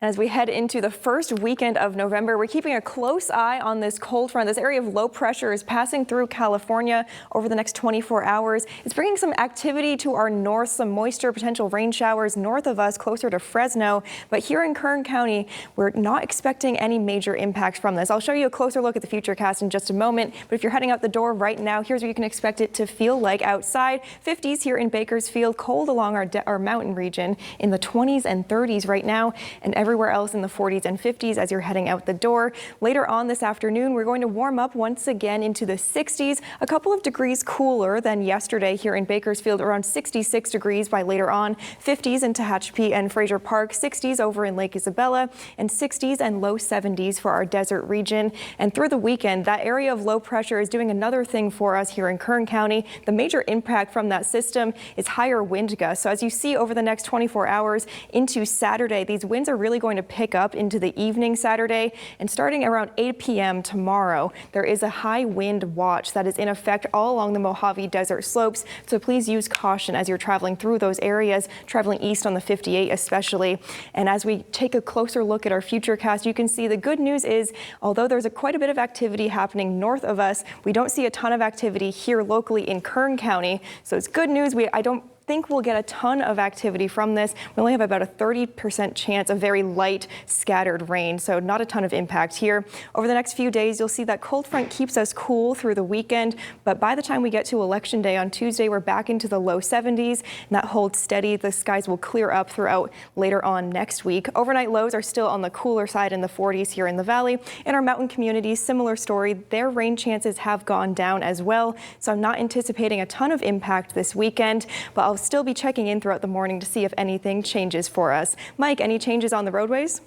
As we head into the first weekend of November, we're keeping a close eye on this cold front. This area of low pressure is passing through California over the next 24 hours. It's bringing some activity to our north, some moisture, potential rain showers north of us, closer to Fresno. But here in Kern County, we're not expecting any major impacts from this. I'll show you a closer look at the futurecast in just a moment. But if you're heading out the door right now, here's what you can expect it to feel like outside. 50s here in Bakersfield, cold along our mountain region in the 20s and 30s right now, and everywhere else in the 40s and 50s as you're heading out the door. Later on this afternoon, we're going to warm up once again into the 60s, a couple of degrees cooler than yesterday here in Bakersfield, around 66 degrees by later on, 50s in Tehachapi and Fraser Park, 60s over in Lake Isabella, and 60s and low 70s for our desert region. And through the weekend, that area of low pressure is doing another thing for us here in Kern County. The major impact from that system is higher wind gusts. So as you see over the next 24 hours into Saturday, these winds are really going to pick up into the evening Saturday, and starting around 8 p.m. tomorrow, there is a high wind watch that is in effect all along the Mojave Desert slopes. So please use caution as you're traveling through those areas, traveling east on the 58 especially. And as we take a closer look at our futurecast, you can see the good news is, although there's quite a bit of activity happening north of us, we don't see a ton of activity here locally in Kern County. So it's good news. I don't think we'll get a ton of activity from this. We only have about a 30% chance of very light scattered rain, so not a ton of impact here. Over the next few days, you'll see that cold front keeps us cool through the weekend, but by the time we get to Election Day on Tuesday, we're back into the low 70s, and that holds steady. The skies will clear up throughout later on next week. Overnight lows are still on the cooler side in the 40s here in the valley. In our mountain communities, similar story. Their rain chances have gone down as well, so I'm not anticipating a ton of impact this weekend, but I'll still be checking in throughout the morning to see if anything changes for us. Mike, any changes on the roadways?